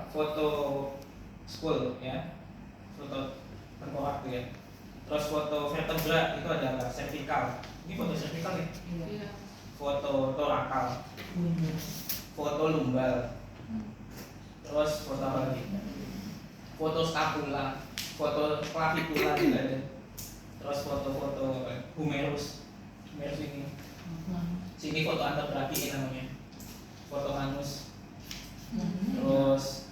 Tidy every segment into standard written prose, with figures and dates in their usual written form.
foto skull ya, foto tengkorak tuh ya. Terus foto vertebra itu ada apa? Cervical. Ini foto cervical nih. Iya. Foto torakal. Foto lumbal. Terus foto apa lagi? Foto scapula, foto clavicula juga ada. Terus foto-foto humerus. Humerus ini. Sini foto antebrachiae namanya. Foto manus. Terus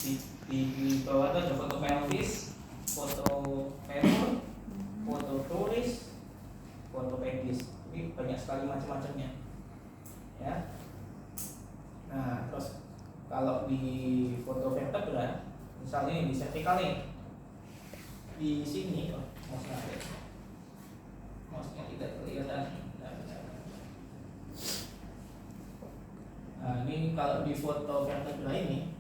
di bawah itu ada foto pelvis, foto femur, foto turis, foto pedis. Ini banyak sekali macam-macamnya. Ya. Nah, terus kalau di foto vertebra, misalnya ini di cervical nih, di sini, mouse-nya tidak kelihatan. Nah, ini kalau di foto vertebra ini,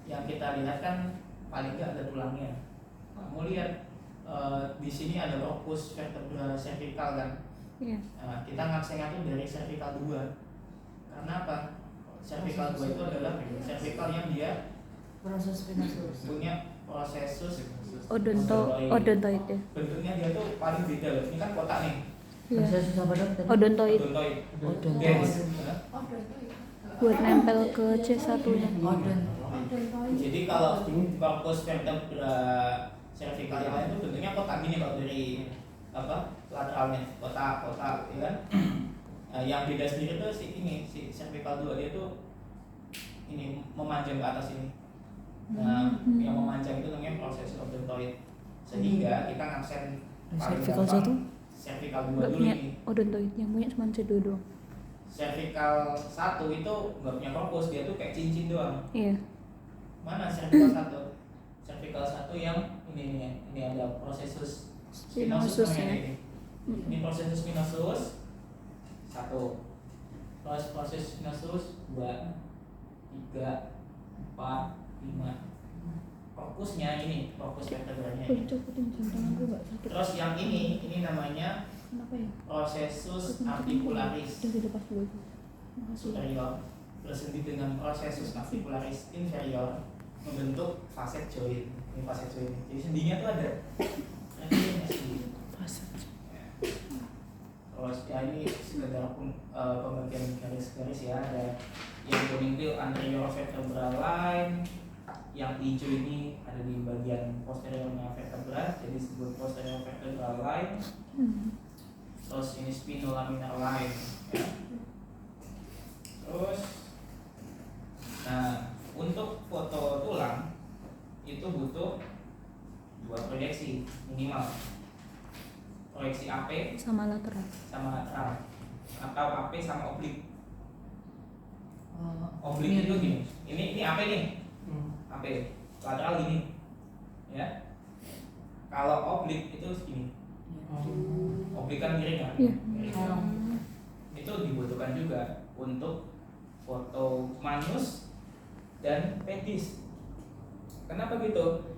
yang kita lihat kan paling nggak ada tulangnya. Kamu lihat di sini ada locus vertebra cervical kan? Iya. Nah, kita ngaksennya tuh dari cervical 2. Karena apa? Cervical 2 itu adalah cervical yang dia Proses spinosus. punya prosesus Odontoid ya. bentuknya dia tuh paling beda loh. Ini kan kotak nih. Iya. Proses apa dok? Odontoid Odontoid. Odontoid. Dens. buat nempel ke C1-nya. Jadi kalau corpus vertebra cervical yang lain itu bentuknya kotak gini kalau dari apa lateralnya kotak ya kan. Nah, yang beda sendiri tuh si cervical 2 dia tuh ini memanjang ke atas ini. Nah, yang memanjang itu namanya proses odontoid. Sehingga kita ngaksen Cervical 1 cervical 2 nggak dulu punya ini. odontoid, yang punya cuma C2 doang. Cervical 1 itu nggak punya corpus, dia tuh kayak cincin doang. Iya. Mana cervical 1? Cervical 1 yang ini ada prosesus spinosus Spinosus namanya ya. ini. Ini prosesus spinosus 1. Terus proses spinosus 2, 3, 4, 5. Fokusnya ini, fokus vertebranya Boleh ini. copotin jam tangan gue nggak sakit. Terus yang ini namanya Kenapa ya? prosesus articularis Udah dilepas dulu. Makasih. superior bersendiri dengan prosesus articularis inferior membentuk facet joint. Ini facet joint. Jadi sendinya tuh ada. Nah, ini sendi. Terus ya ini sekedar pembagian garis-garis ya, ada yang kuning itu anterior vertebral line, yang hijau ini ada di bagian posteriornya vertebra, jadi disebut posterior vertebral line. Terus ini spinolaminar line ya. Terus nah untuk foto tulang itu butuh 2 proyeksi minimal, proyeksi AP Sama lateral. sama lateral atau AP sama oblik. Oh, Oblik itu gini, ini AP nih, AP lateral gini ya. Kalau oblik itu segini, oblik kan miring kan. Iya. Miring. Itu dibutuhkan juga untuk foto manus dan pedis. Kenapa gitu?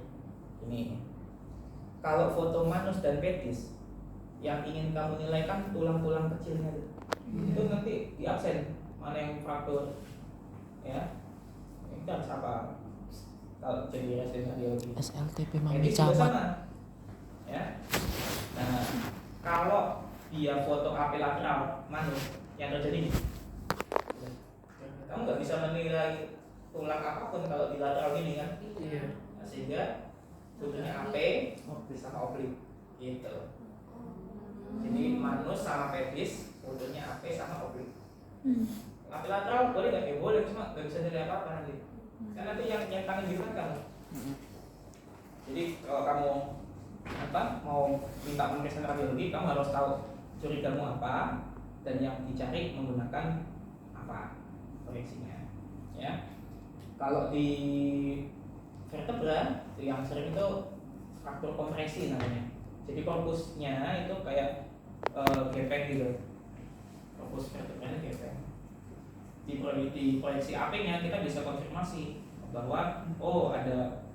Ini kalau foto manus dan pedis yang ingin kamu nilai kan tulang-tulang kecilnya itu. Itu nanti di absen mana yang fraktur ya. Kita harus apa? Kalau jadi resident radiologi SLTP Mami pedis juga Camat. sama ya. Nah, kalau dia foto AP lateral manus yang terjadi ini, kamu nggak bisa menilai tulang apapun kalau di lateral ini kan. Nah, sehingga butuhnya AP sama oblik gitu. Jadi manus sama pedis butuhnya AP sama oblik. AP lateral boleh nggak? Ya boleh, cuma nggak bisa nilai apa-apa nanti. Kan nanti yang tangan gitu kan kamu. Jadi kalau kamu mau minta pemeriksaan radiologi, kamu harus tahu curigamu apa dan yang dicari menggunakan apa proyeksinya ya. Kalau di vertebra yang sering itu fraktur kompresi namanya. Jadi korpusnya itu kayak gepeng gitu. Korpus vertebranya gepeng. Di proyeksi AP-nya kita bisa konfirmasi bahwa oh ada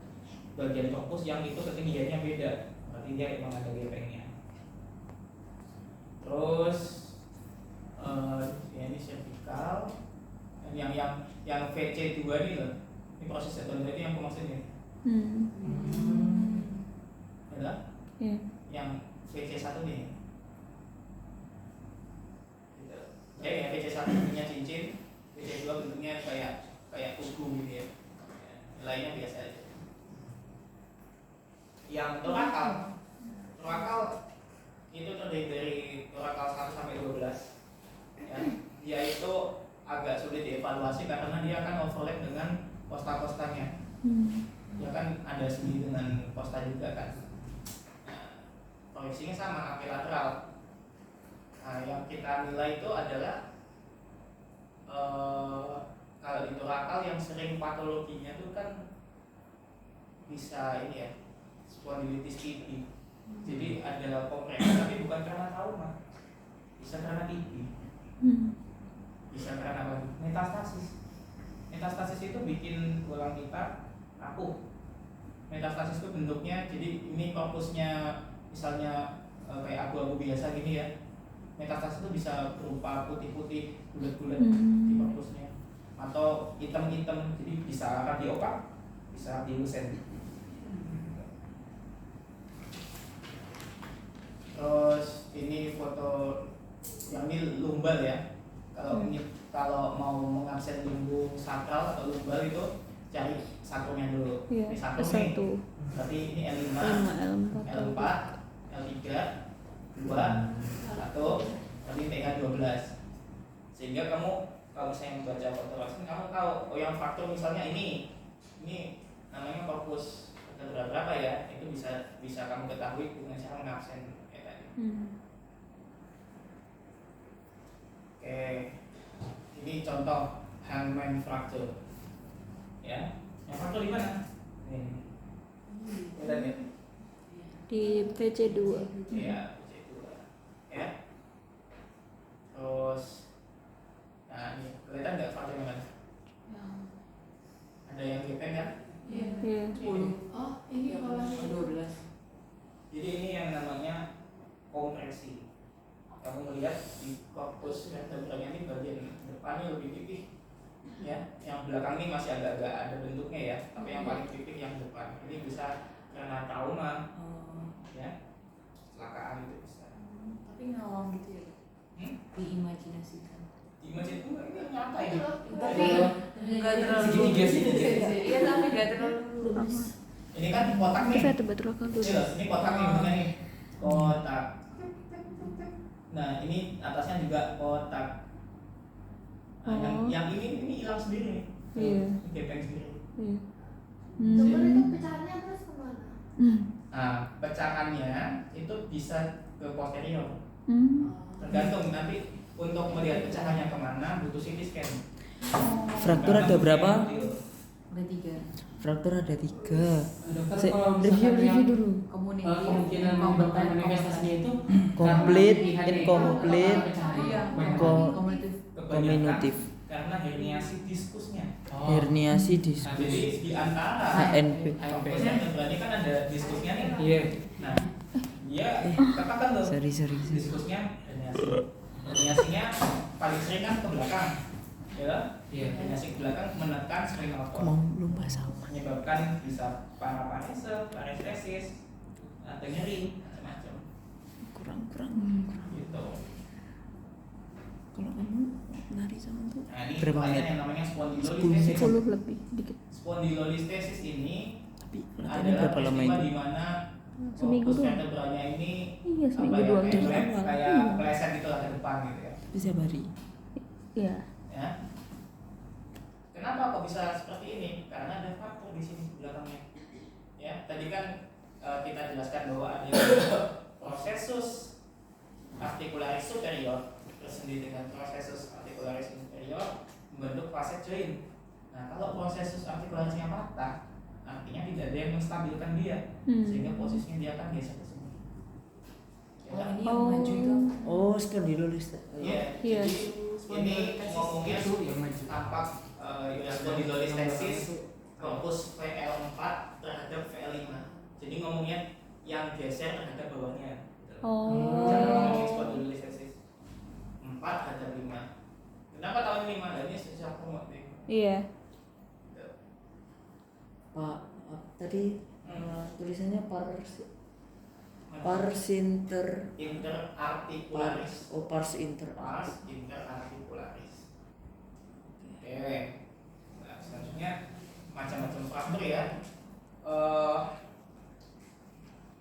bagian korpus yang itu ketinggiannya beda. Berarti dia memang ada gepengnya. Terus ya ini cervical yang VC2 ini loh. Ini proses jadwal ini yang aku maksud ini. Adalah Iya. yang VC1 nih. Gitu. Ya VC1 bentuknya cincin, VC2 bentuknya kayak kuku gitu ya. Lainnya biasa aja. Yang torakal itu terdiri dari torakal 1 sampai 12. Ya, dia itu agak sulit dievaluasi karena dia akan overlap dengan posta-postanya. Dia kan ada sendiri dengan posta juga kan. Nah, proyeksinya sama apilateral. Nah, yang kita nilai itu adalah kalau di torakal yang sering patologinya itu kan bisa ini ya, spondilitis pipi. Jadi ada kompresi tapi bukan karena trauma, bisa karena pipi, bisa karena apa? Metastasis. Metastasis itu bikin tulang kita rapuh. Metastasis itu bentuknya, jadi ini korpusnya misalnya kayak abu-abu biasa gini ya. Metastasis itu bisa berupa putih-putih, bulat-bulat di korpusnya, atau hitam-hitam, jadi bisa radiopak, bisa radiolucent. Terus ini foto yang ini lumbal ya. Kalau mau mengabsen lambung sakral atau lumbal itu cari sakrumnya dulu. Iya. Ini sakrum nih. S1. Berarti ini L5, 5 L4, L3, 2, 1, berarti TK 12. Sehingga kamu kalau saya membaca foto vaksin, kamu tahu oh yang faktor misalnya ini namanya korpus berapa ya, itu bisa kamu ketahui dengan cara mengabsen kayak tadi. Oke, ini contoh Hangman fracture ya. Yang fracture di mana? Nih, lihat ya. Di VC2. Iya, VC2 ya. Terus nah ini kelihatan nggak fracture mana? Ada yang gepeng kan? Iya. 10. Oh, ini kalau 12. Jadi ini yang namanya kompresi. Kamu melihat di korpus vertebranya ini bagian depannya lebih pipih, ya. Yang belakang ini masih agak-agak ada bentuknya ya, tapi yang paling pipih yang depan. Ini bisa karena trauma, ya, kecelakaan itu bisa. Tapi ngawang gitu ya? Diimajinasikan. Di masjid itu enggak nyata ya. Tapi enggak terlalu Segitiga sih. Iya, tapi enggak terlalu lurus. Ini kan kotak nih. Kita betul kan dulu. Jelas, ini kotak nih bentuknya nih. Kotak. Nah, ini atasnya juga kotak. Nah, yang ini hilang sendiri nih. Iya. Gepeng sendiri. Iya. Dokter itu pecahannya terus kemana? Nah, pecahannya itu bisa ke posterior. Tergantung nanti untuk melihat pecahannya kemana butuh CT scan. Fraktur ada berapa? Ada 3. Fraktur ada 3. Dokter kalau misalkan Review yang dulu. kemungkinan menyebabkan manifestasinya itu Complete, karena IHD, incomplete, Iya, Komunitif. Kebanyakan karena herniasi diskusnya. Herniasi Nah, diskus. jadi di antara HNP. korpusnya berarti kan ada diskusnya nih. Iya. Nah, dia katakan loh Sorry. diskusnya herniasi. Herniasinya paling sering kan ke belakang, ya. Iya. Herniasi ke belakang menekan spinal Aku cord, mau lupa sama. menyebabkan bisa paraparese, parestesis, atau nyeri, macam-macam. Kurang. Gitu. Kalau kamu nari sama tuh Nah, ini berapa latihan menit? yang namanya 10 spondylolistesis. 10 lebih dikit. Spondylolistesis ini Tapi latihannya adalah berapa lama peristiwa itu? di mana Seminggu korpus doang. vertebranya ini Iya, seminggu apa ya, doang dari kayak awal. kayak Iya. meleset gitu lah ke depan gitu ya. Tapi setiap hari. Iya. Ya. Kenapa kok bisa seperti ini? Karena ada faktor di sini belakangnya. Ya, tadi kan kita jelaskan bahwa ada prosesus articularis superior bersendiri dengan prosesus articularis inferior membentuk facet joint. Nah, kalau prosesus articularisnya patah, artinya tidak ada yang menstabilkan dia, sehingga posisinya dia akan geser ke sini. Ya, Oh, kan? ini yang maju itu. Oh, spondylolisthesis. Iya, Iya. jadi ini ngomongnya Itu yang maju. tampak spondylolistesis korpus VL4 terhadap VL5. Jadi ngomongnya yang geser terhadap bawahnya. Oh. Jangan ngomongin spondylolistesis 4 terhadap 5. Kenapa tahun 5? Nah, ini sejak umur nih. Iya. Tadi tulisannya pars interarticularis. pars Pars interarticularis. interarticularis. Oke. Nah, selanjutnya macam-macam fraktur ya.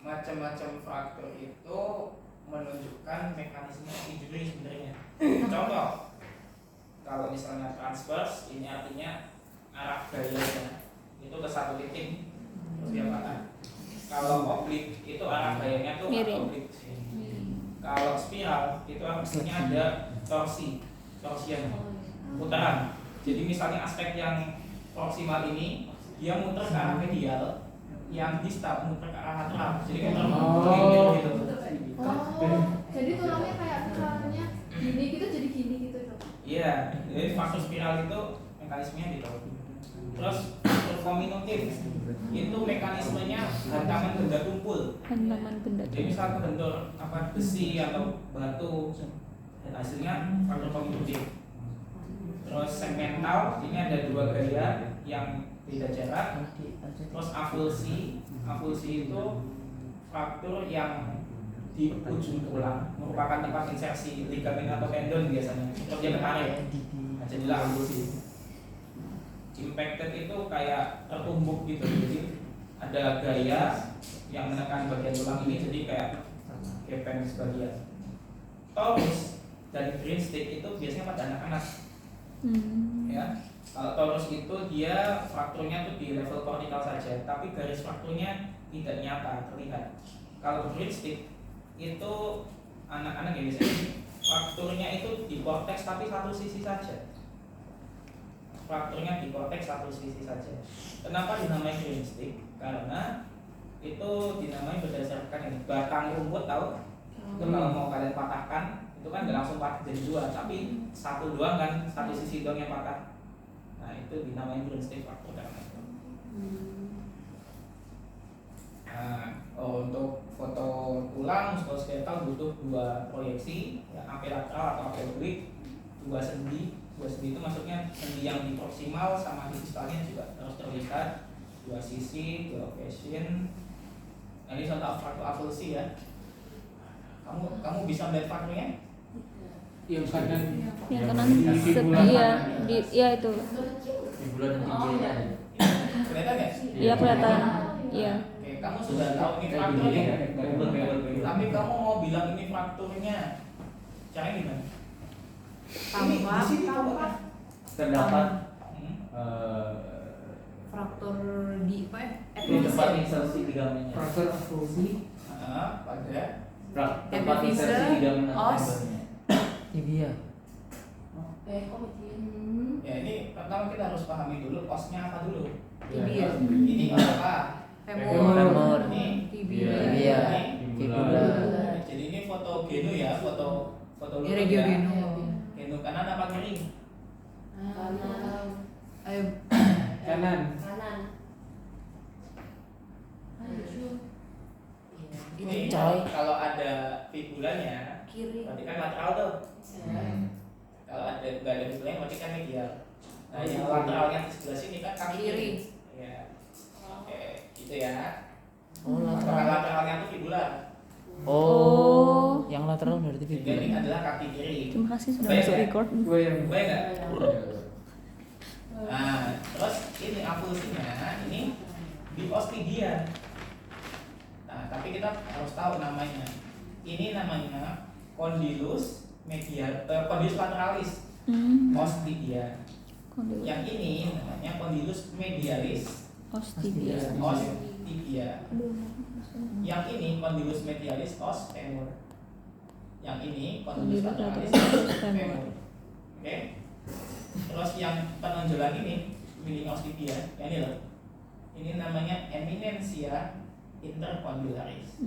Macam-macam fraktur itu menunjukkan mekanisme injury sebenarnya. Contoh, kalau misalnya transverse, ini artinya arah gayanya itu ke satu titik terus dia patah. Kalau oblique itu arah gayanya tuh Miring. oblique. Kalau spiral itu artinya ada torsian, putaran. Jadi misalnya aspek yang proksimal ini dia muter ke arah medial, yang distal muter ke arah lateral. Jadi kita gitu. Jadi tulangnya kayak misalnya gini gitu jadi gini gitu dong. Iya, jadi faktor spiral itu mekanismenya gitu. Terus faktor kombinatif itu mekanismenya hantaman benda tumpul. Hantaman benda Jadi misal kebentur apa besi atau batu, hasilnya faktor kombinatif. Terus segmental, ini ada dua gaya yang beda jarak. Terus avulsi itu fraktur yang di ujung tulang merupakan tempat insersi ligamen atau tendon biasanya. Terus dia ketarik. Nah, jadilah avulsi. Impacted itu kayak tertumbuk gitu. Jadi ada gaya yang menekan bagian tulang ini jadi kayak gepeng sebagian. Torus dan green stick itu biasanya pada anak-anak. Ya. Kalau torus itu dia frakturnya tuh di level kortikal saja, tapi garis frakturnya tidak nyata terlihat. Kalau green stick itu anak-anak yang biasanya frakturnya itu di korteks tapi satu sisi saja. Frakturnya di korteks satu sisi saja. Kenapa dinamai green stick? Karena itu dinamai berdasarkan ini batang rumput tahu? Itu kalau mau kalian patahkan itu kan nggak langsung patah jadi dua, tapi satu doang kan, satu sisi doang yang patah. Nah itu dinamai green stick fraktur karena itu. Nah, untuk foto tulang muskuloskeletal butuh dua proyeksi, ya, ampelateral atau ampeloblik, dua sendi itu maksudnya sendi yang di proksimal sama di distalnya juga harus terlihat, dua sisi, dua occasion. Nah ini contoh fraktur avulsi ya. Kamu bisa melihat frakturnya? Yang kanan. yang kanan Di fibula iya kanan. itu Fibula dan tibianya. Kelihatan nggak? iya kelihatan iya Oke, kamu sudah tahu ini Kayak frakturnya, gini, tapi kamu mau bilang ini frakturnya, caranya gimana? Ini di sini coba. Terdapat Fraktur di apa ya? di tempat insersi ligamennya. Fraktur avulsi. Pada Tempat insersi ligamen os. tendonnya. Tibia. Ya ini pertama kita harus pahami dulu osnya apa dulu. Tibia. Ini os apa? Femur. Ini Tibia. Tibia. Ini Fibula. Jadi ini foto genu ya, foto lutut Regio ya. genu. Genu kanan apa kiri? Ayo. Kanan. Ini Coy. kalau ada fibulanya, Kiri. berarti kan lateral tuh. Kalau ada nggak ada fibulanya berarti kan medial. Nah yang lateralnya di sebelah sini kan kaki Kiri. Ya. Oke, gitu ya. Oh, Apakah lateral. lateralnya itu fibula? Oh, yang lateral berarti Sehingga ini fibula. adalah kaki kiri. terima kasih sudah Baik, masuk ya? record Gue yang Baik nggak? Nah, terus ini avulsinya ini di ostidia. Nah, tapi kita harus tahu namanya. Ini namanya condylus condylus lateralis, ostidia. kondil Yang ini namanya condylus medialis, ostibia ostidia. Yang ini condylus medialis, os femur. Yang ini condylus Condylus lateralis, lateralis, os femur. femur. Oke. Terus yang penonjolan ini milik ostidia, yang ini loh. Ini namanya eminensia intercondylaris.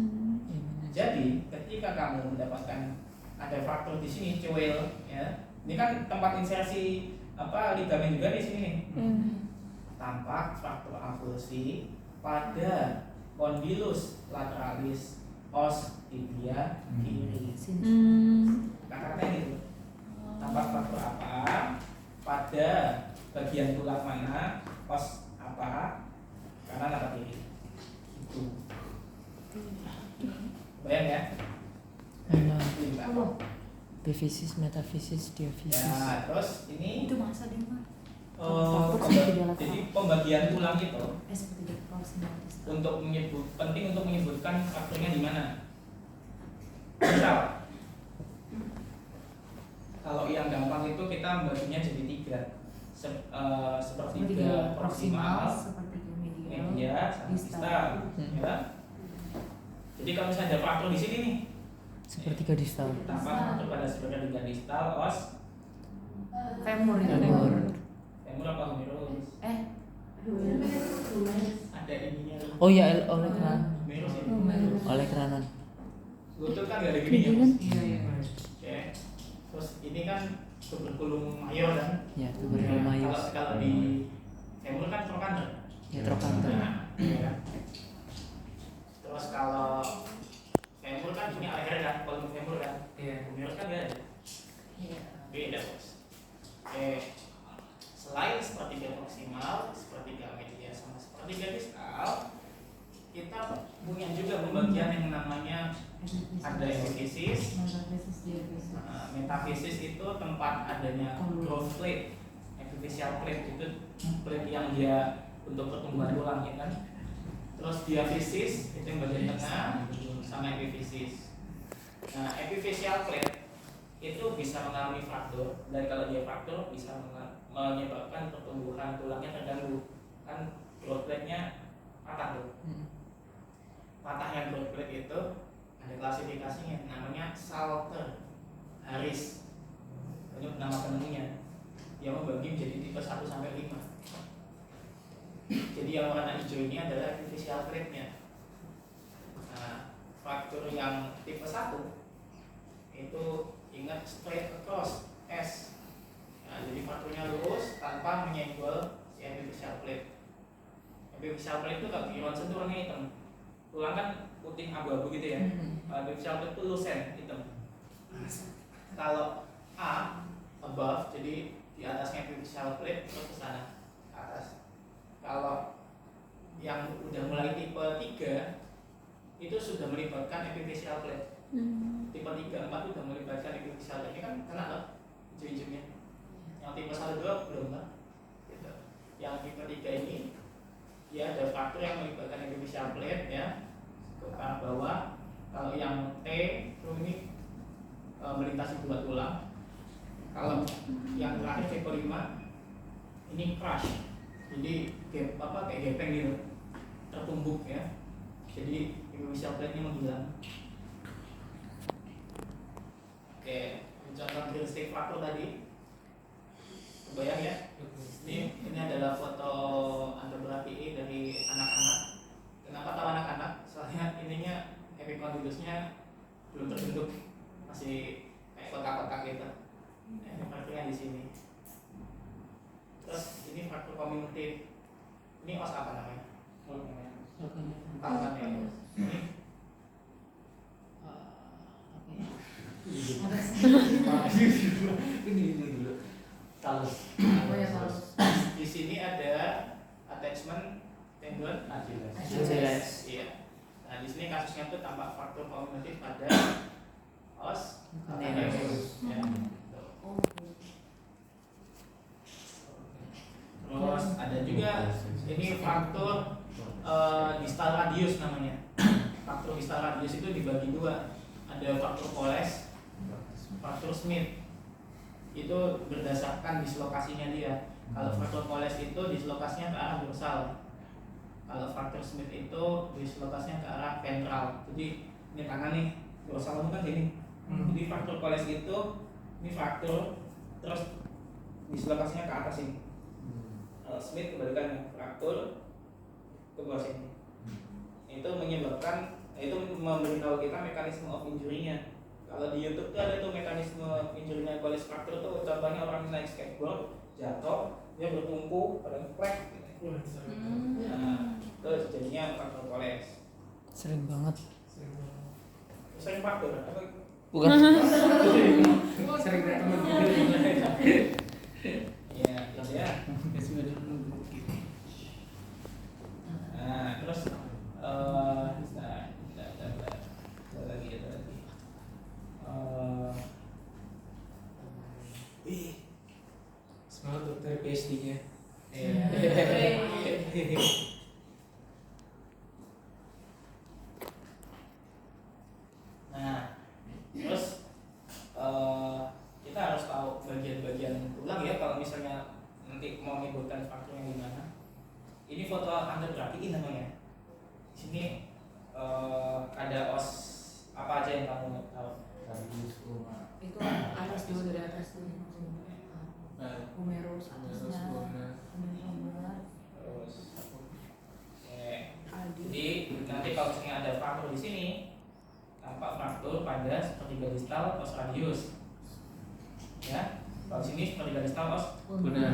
Jadi ketika kamu mendapatkan ada fraktur di sini, cuil, ya, ini kan tempat insersi apa ligamen juga di sini nih. Tampak fraktur avulsi pada condylus lateralis, os tibia kiri. Kakaknya gitu. Tampak fraktur apa pada bagian tulang mana, os apa epifisis, metafisis, diafisis. Ya, terus ini Itu masa deh mah. jadi pembagian tulang itu Seperti proximal distal. penting untuk menyebutkan faktornya di mana. Misal, kalau yang gampang itu kita membaginya jadi 3, sepertiga proksimal, sepertiga medial, media, sama distal. distal, ya. Jadi kalau misalnya ada faktor di sini nih, Sepertiga distal. tampak faktor pada sepertiga distal, os, Femur itu. Femur. femur apa humerus? Ada ininya. Oh ya, oleh keran. Humerus ya. Oleh keranan. Lutut kan gak ada gini ya. Pikiran. Iya iya. Oke. Terus ini kan tuberculum mayor kan. Ya, tuberculum majus. Kalau di femur kan trochanter. Ya, trochanter. Nah, iya kan. Terus kalau femur kan punya leher kan, kolom femur kan. Iya. Humerus kan gak ada. Iya. Beda bos. Oke. Selain sepertiga proksimal, sepertiga media sama sepertiga distal, kita punya juga pembagian yang namanya ada epifisis. Metafisis, diafisis. Metafisis itu tempat adanya growth plate, epiphyseal plate itu plate yang dia untuk pertumbuhan tulang ya kan. Terus diafisis itu yang bagian tengah sama epifisis. Nah, epiphyseal plate itu bisa mengalami fraktur dan kalau dia fraktur bisa menyebabkan pertumbuhan tulangnya terganggu kan growth plate-nya patah tuh. Patahnya growth plate itu ada klasifikasinya namanya Salter Harris. Ini nama penemunya. Dia membagi menjadi tipe 1 sampai 5. Jadi yang warna hijau ini adalah epiphyseal plate-nya. Nah, fraktur yang tipe 1 itu ingat straight across S. Nah, jadi frakturnya lurus tanpa menyenggol si epiphyseal plate. Epiphyseal plate itu kalau di ronsen itu warnanya hitam. Tulang kan putih abu-abu gitu ya. Epiphyseal plate itu lucent hitam. Kalau A above, jadi di atasnya epiphyseal plate terus ke sana ke atas. Kalau yang udah mulai tipe 3 itu sudah melibatkan epiphyseal plate. Tipe 3, 4 sudah melibatkan epiphyseal plate. Ini kan kena loh hijau-hijaunya. Yang tipe 1, 2 belum kan? Gitu. Yang tipe 3 ini ya ada faktor yang melibatkan epiphyseal plate ya ke arah bawah. Kalau yang T itu ini melintasi 2 tulang. Kalau yang terakhir tipe 5 ini crush. Jadi kayak gepeng gitu. Tertumbuk ya. Jadi epiphyseal plate-nya menghilang. Oke, contoh karakteristik faktor tadi. Kebayang ya? Ini adalah foto andrografi dari anak-anak. Kenapa tahu anak-anak? Soalnya ininya epicondylusnya belum terbentuk, masih kayak kotak-kotak gitu. Ini faktornya di sini. Terus ini faktor komunitif. Ini os apa namanya? Apa namanya? Ini dulu. Talus. Oh ya kalau Di sini ada attachment tendon Achilles. Iya. Nah, di sini kasusnya tuh tampak faktor komunitif pada os Neus. ya. Terus ada juga ini faktor distal radius namanya. Faktor distal radius itu dibagi 2. Ada faktor Coles, faktor Smith. Itu berdasarkan dislokasinya dia. Kalau faktor Coles itu dislokasinya ke arah dorsal. Kalau faktor Smith itu dislokasinya ke arah ventral. Jadi ini tangan nih, dorsal itu kan sini. Jadi faktor Coles itu ini faktor terus dislokasinya ke atas ini. Kalau Smith kebalikannya, faktor ke bawah sini. Itu menyebabkan, itu memberitahu kita mekanisme of injury-nya. Kalau di YouTube tuh ada tuh mekanisme injury-nya Coles fracture tuh, contohnya orang naik skateboard, jatuh, dia bertumpu pada crack gitu. Nah, terus jadinya faktor Coles. Sering banget. Sering faktor apa? Bukan. Sering ketemu. Iya, gitu ya. Nah, terus ada lagi. berarti ini namanya. Di sini ada os apa aja yang kamu tahu? Itu atas dulu, dari atas dulu. Humerus atasnya. Terus jadi nanti kalau misalnya ada fraktur di sini, tampak fraktur pada sepertiga distal os radius. Ya, kalau sini sepertiga distal os Benar.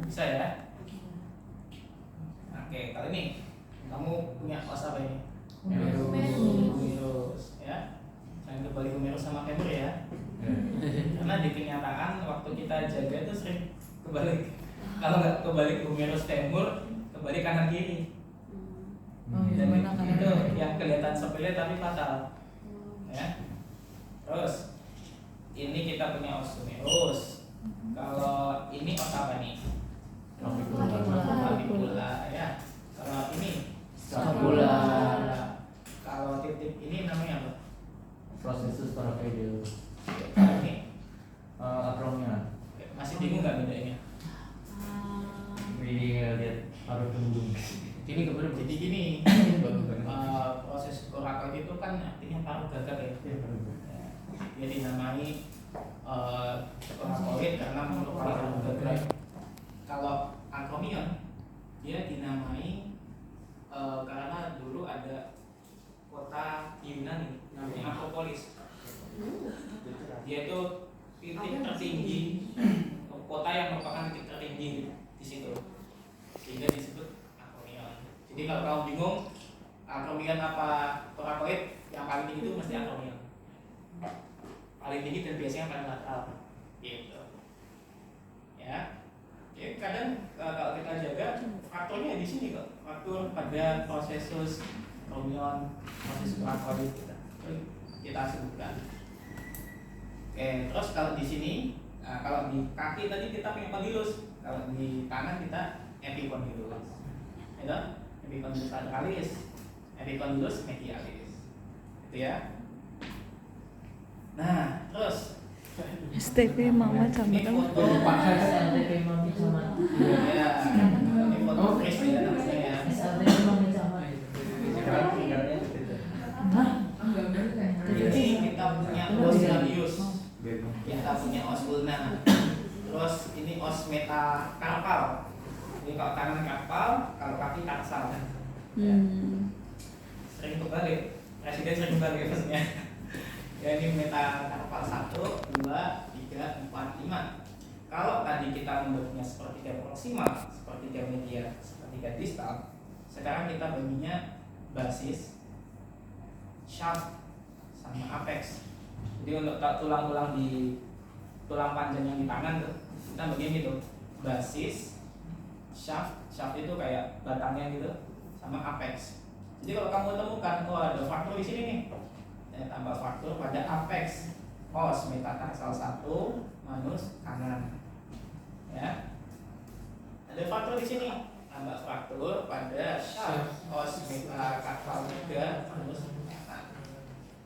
bisa ya. Oke, kali ini kamu punya os apa ini? Humerus, ya. Jangan kebalik humerus sama femur ya. Karena di kenyataan waktu kita jaga itu sering kebalik. Kalau nggak kebalik humerus femur, kebalik kanan kiri. Yang mana kanan itu kiri? yang kelihatan sepele tapi fatal. Ya. Terus ini kita punya os humerus. Kalau ini os apa nih? Clavicula ya. Kalau ini Scapula. Kalau titik ini namanya apa? Prosesus paracardial. Kalau ini Acromion. masih bingung nggak bedanya? Ini lihat paru tembung. Ini kemana? Jadi gini, proses korakoid itu kan artinya paru gagak ya. Dia dinamai korakoid karena menurut paru gagak. Kalau acromion dia dinamai karena dulu ada kota Yunani namanya Akropolis. Dia itu titik tertinggi, kota yang merupakan titik tertinggi di situ, sehingga disebut acromion. Jadi kalau kamu bingung acromion apa korakoid, yang paling tinggi itu mesti acromion. Paling tinggi dan biasanya paling lateral, gitu. Ya. Ya, kadang kalau kita jaga faktornya di sini kok, faktor pada prosesus acromion, proses korakoid kita sebutkan. Oke, terus kalau di sini, kalau di kaki tadi kita punya kondilus, kalau di tangan kita epikondilus, itu epikondilus lateralis, epikondilus medialis, itu ya. Nah, terus STP mama ini sama foto SLTP mami sama. ya, ini foto Chris ya namanya ya. SLTP mami sama. Jadi kita punya os radius, kita punya os ulna, terus ini os metakarpal. Ini kalau tangan karpal, kalau kaki tarsal. Sering kebalik, presiden sering kebalik maksudnya. Ya ini metakarpal 1, 2, 3, 4, 5. Kalau tadi kita membuatnya sepertiga proksimal, sepertiga medial, sepertiga distal, sekarang kita baginya basis, shaft, sama apex. Jadi untuk tulang-tulang di tulang panjang yang di tangan tuh, kita bagian gitu, basis, shaft itu kayak batangnya gitu, sama apex. Jadi kalau kamu temukan, oh ada fraktur di sini nih, ya, tambah fraktur pada apex os metatarsal 1 manus kanan, ya. Ada fraktur di sini, tambah fraktur pada shaft os metatarsal 3 manus kanan.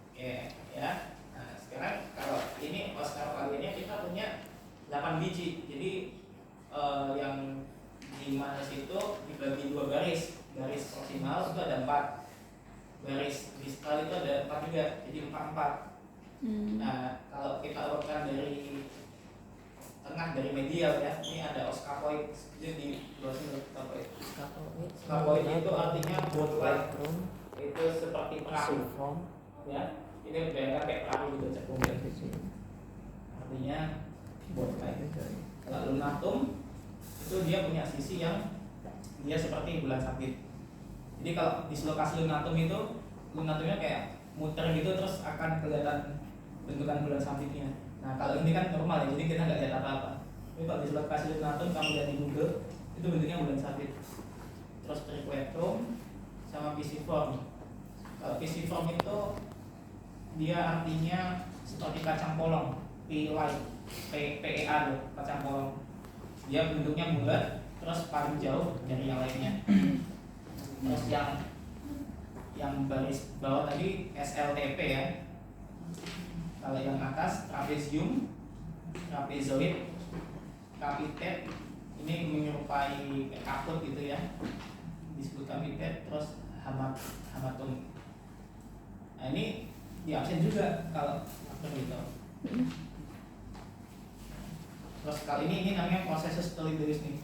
Oke, ya. Nah, sekarang kalau ini os karpaliannya kita punya 8 biji. Jadi yang di manus itu dibagi 2 garis. Garis proksimal itu ada 4. Garis distal itu ada 4 juga, jadi 4. Nah, kalau kita urutkan dari tengah, dari medial ya, ini ada os scapoid. Jadi di bawah sini scapoid. Scapoid itu artinya bone like, itu seperti perahu, ya. Ini bayangkan kayak perahu gitu, cekung. Artinya bone like. Kalau lunatum itu dia punya sisi yang dia seperti bulan sabit. Jadi kalau dislokasi lunatumnya kayak muter gitu, terus akan kelihatan bentukan bulan sabitnya. Nah kalau ini kan normal ya, jadi kita nggak lihat apa-apa. Tapi kalau dislokasi lunatum, kamu lihat di Google, itu bentuknya bulan sabit. Terus triquetrum sama pisiform. Kalau pisiform itu dia artinya seperti kacang polong, PEA loh, kacang polong. Dia bentuknya bulat, terus paling jauh dari yang lainnya. Terus yang baris bawah tadi SLTP ya. Kalau yang atas trapezium, trapezoid, kapitet, ini menyerupai kaput gitu ya. disebutkan pipet, terus hamatum. Nah ini di absen juga kalau gitu. Terus kali ini namanya prosesus styloideus nih.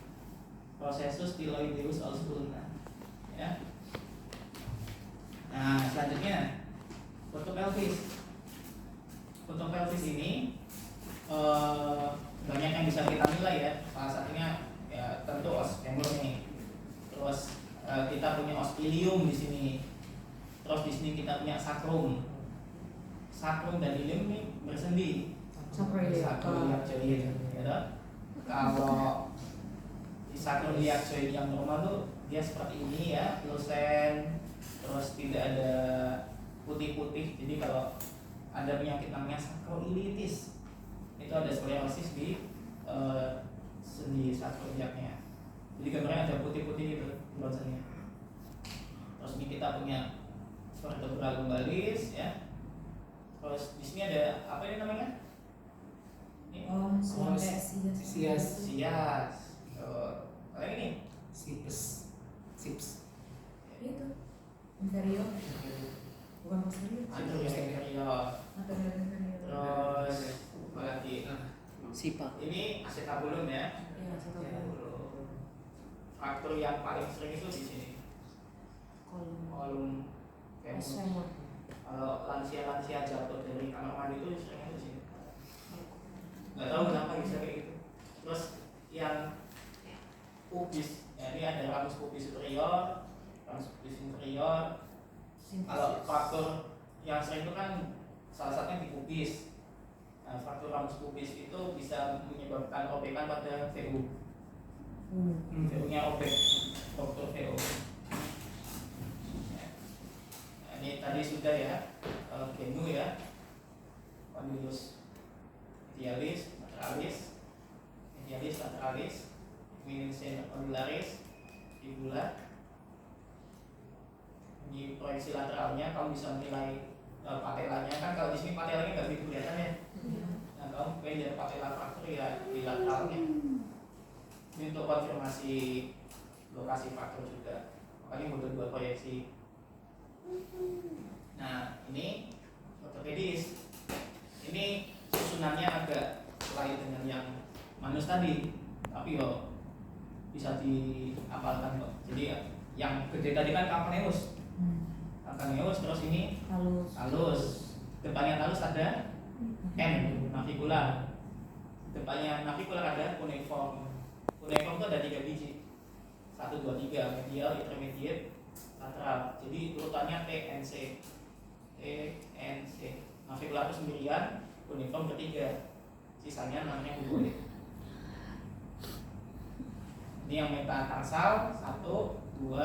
Prosesus styloideus ulna. Ya. Nah, selanjutnya foto pelvis. Foto pelvis ini banyak yang bisa kita nilai ya. Salah satunya ya tentu os femur nih. Terus kita punya os ilium di sini. Terus di sini kita punya sacrum. Sacrum dan ilium ini bersendi. Sacroiliacoid, ya. Kalau di sacroiliacoid yang normal tuh dia seperti ini ya, lusen, terus tidak ada putih-putih. Jadi kalau ada penyakit namanya sacroiliitis, itu ada sklerosis di sendi sacroiliacnya. Jadi gambarnya ada putih-putih gitu di ronsennya. Terus ini kita punya vertebra lumbalis ya. Terus di sini ada apa ini namanya? Ini sias. sias. Apa ini? Sips. Itu inferior, bukan posterior. Anterior. Anterior. Terus apa lagi? Sipa. Ini acetabulum ya. Ya, satu Faktor yang paling sering itu di sini. Kolum femur. femur. Kalau lansia jatuh dari kamar mandi itu seringnya di sini. Nggak tahu kenapa bisa kayak gitu. Terus yang pubis, ya, ini ada ramus pubis superior, ramus pubis inferior. Kalau faktor yang sering itu kan salah satunya di pubis. Nah, faktor ramus pubis itu bisa menyebabkan obekan pada VU. VU-nya obek, faktor VU. Nah, ini tadi sudah ya, genu ya, condylus medialis, lateralis, eminence condylus, fibula. Di proyeksi lateralnya kamu bisa menilai patelanya kan, kalau di sini patelanya nggak begitu kelihatan ya. Nah kamu pengen lihat patela faktor ya di lateralnya. Ini untuk konfirmasi lokasi faktor juga. Makanya butuh 2 proyeksi. Nah ini ortopedis. Ini susunannya agak lain dengan yang manus tadi, tapi yo bisa dihafalkan kok. Jadi yang gede tadi kan campaneus. Campaneus, terus ini talus. Depannya talus ada N, navicular. Depannya navicular ada cuneiform. Cuneiform itu ada 3 biji. 1, 2, 3, medial, intermediate, lateral. Jadi urutannya TNC. Navicular itu sendirian, cuneiform bertiga. Sisanya namanya kuboid. Ini yang metatarsal 1, 2,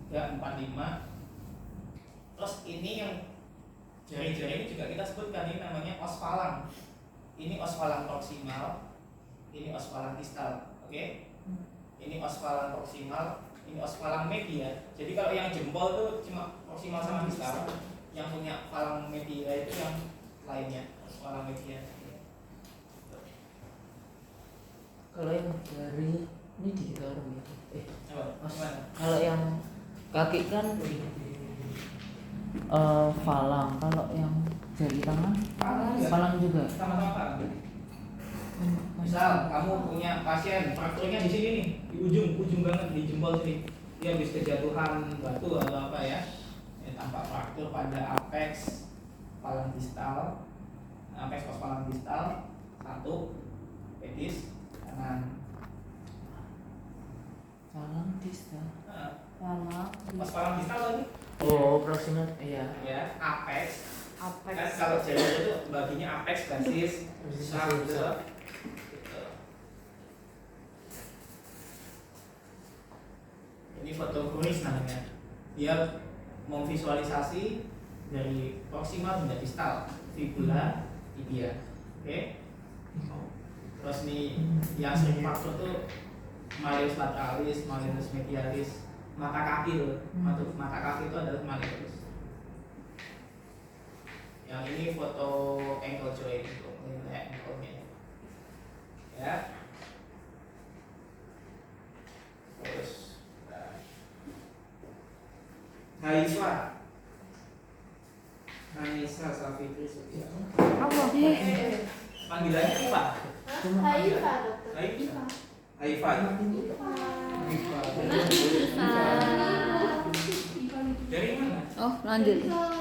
3, 4, 5. Terus ini yang jari-jari ini juga kita sebutkan, ini namanya os falang. Ini os falang proksimal, ini os falang distal, oke? Ini os falang proksimal, ini os falang media. Jadi kalau yang jempol itu cuma proksimal sama distal. Yang punya falang media itu yang lainnya, os falang media. Kalau yang dari ini di dalam ya. Gimana? Kalau yang kaki kan falang, kalau yang jari tangan falang juga. Sama-sama Pak. Misal kamu punya pasien frakturnya di sini nih, di ujung banget di jempol sini. Dia habis kejatuhan batu atau apa ya. Tampak fraktur pada apex falang distal. Apex pos falang distal 1 pedis kanan. Falang distal. Pos falang distal tadi. Oh, proximal, iya. Ya, apex. Kan kalau jari itu baginya apex, basis, sub, gitu. Ini foto kuris namanya. Dia memvisualisasi dari proximal hingga distal, fibula, tibia. Oke. Terus nih yang sering faktor tuh malleus lateralis, malleus medialis, mata kaki tuh. Mata kaki itu adalah malleus. Yang ini foto ankle joint untuk menilai ankle-nya. Ya. Terus Iswa. Anissa Safitri Sutia. Allah. Panggilannya apa? Haifa dokter. Haifa. Haifa. Dari mana? Oh, lanjut.